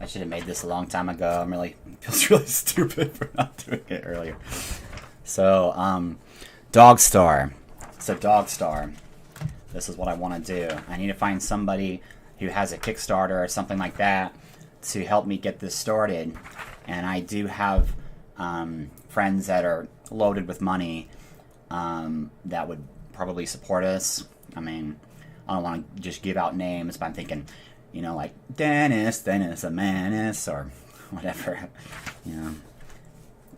I should have made this a long time ago. I'm really feels really stupid for not doing it earlier. So, Dogstar. So Dogstar. This is what I want to do. I need to find somebody who has a Kickstarter or something like that to help me get this started. And I do have friends that are loaded with money that would probably support us. I mean, I don't want to just give out names, but I'm thinking, like Dennis a Menace, or whatever,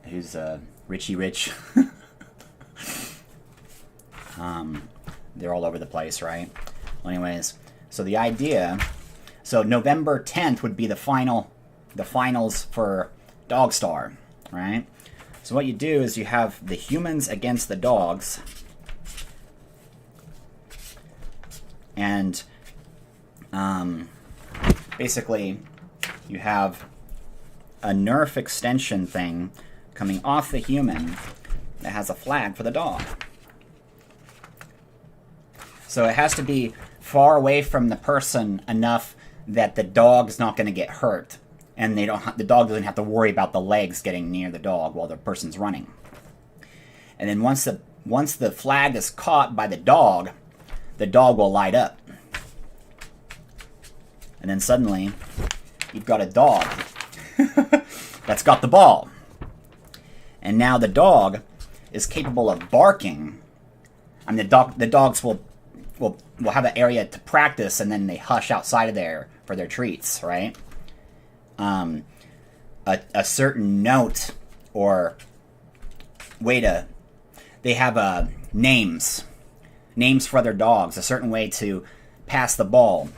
who's Richie Rich. They're all over the place, right? Well, anyways, so the idea, so November 10th would be the finals for Dogstar, right? So what you do is you have the humans against the dogs, and basically you have a Nerf extension thing coming off the human that has a flag for the dog. So it has to be far away from the person enough that the dog's not going to get hurt, and the dog doesn't have to worry about the legs getting near the dog while the person's running. And then once the flag is caught by the dog will light up. And then suddenly, you've got a dog that's got the ball. And now the dog is capable of barking. I mean, the dogs will have an area to practice, and then they hush outside of there for their treats, right? A certain note or way to... They have names for other dogs, a certain way to pass the ball.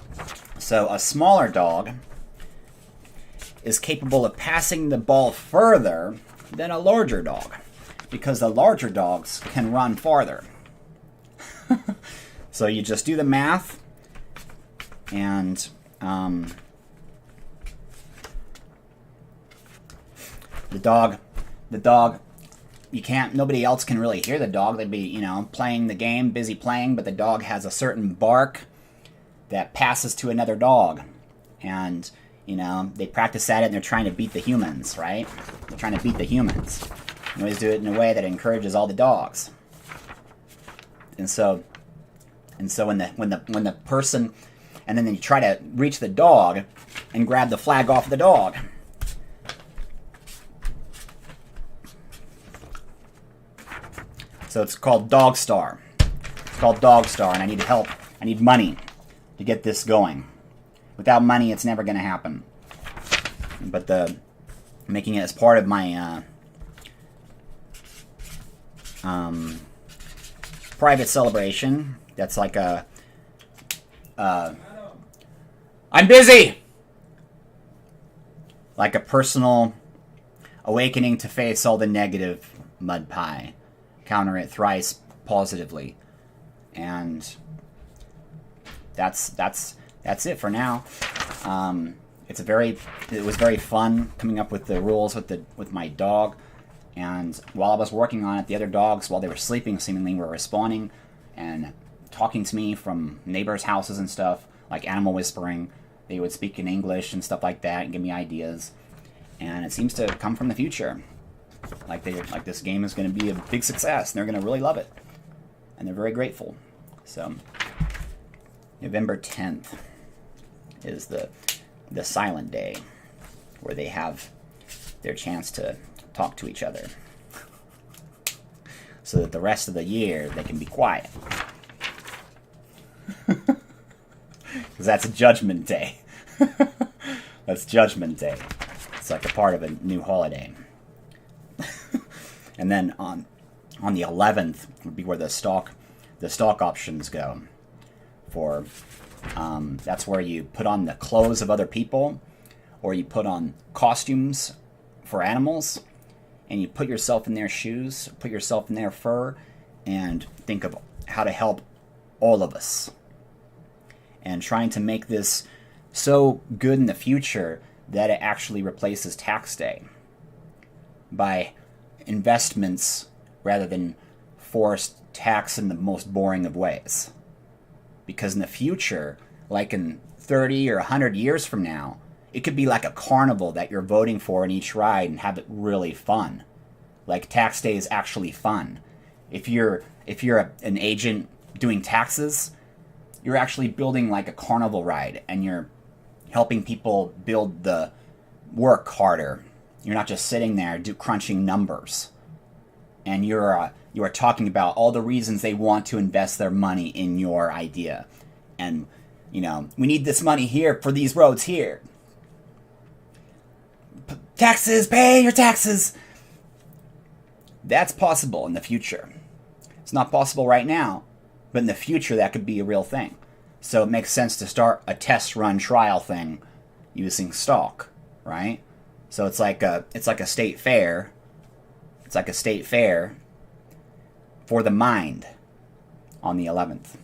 So a smaller dog is capable of passing the ball further than a larger dog, because the larger dogs can run farther. So you just do the math, and the dog, nobody else can really hear the dog. They'd be, playing the game, busy playing, but the dog has a certain bark that passes to another dog. And, they practice at it, and they're trying to beat the humans, right? They're trying to beat the humans. They always do it in a way that encourages all the dogs. And so when the person, and then you try to reach the dog and grab the flag off the dog. So it's called Dogstar. It's called Dogstar, and I need help. I need money to get this going. Without money, it's never going to happen. But making it as part of my private celebration. That's like I'm busy! Like a personal awakening to face all the negative mud pie. Counter it thrice positively. And that's it for now. It was very fun coming up with the rules with my dog. And while I was working on it, the other dogs, while they were sleeping, seemingly were responding and talking to me from neighbors' houses and stuff, like animal whispering. They would speak in English and stuff like that and give me ideas. And it seems to come from the future. Like this game is going to be a big success, and they're going to really love it. And they're very grateful. So, November 10th is the silent day where they have their chance to talk to each other. So that the rest of the year they can be quiet. Because that's Judgment Day. That's Judgment Day. It's like a part of a new holiday. And then on the 11th would be where the stock options go. For that's where you put on the clothes of other people, or you put on costumes for animals, and you put yourself in their shoes, put yourself in their fur, and think of how to help all of us. And trying to make this so good in the future that it actually replaces tax day by investments rather than forced tax in the most boring of ways. Because in the future, like in 30 or 100 years from now, It could be like a carnival that you're voting for in each ride and have it really fun. Like tax day is actually fun. If you're an agent doing taxes, you're actually building like a carnival ride, and you're helping people build the work harder. You're not just sitting there crunching numbers. And you are talking about all the reasons they want to invest their money in your idea. And, we need this money here for these roads here. Taxes, pay your taxes. That's possible in the future. It's not possible right now, but in the future that could be a real thing. So it makes sense to start a test run trial thing using stock, right? So it's like a state fair. It's like a state fair for the mind on the 11th.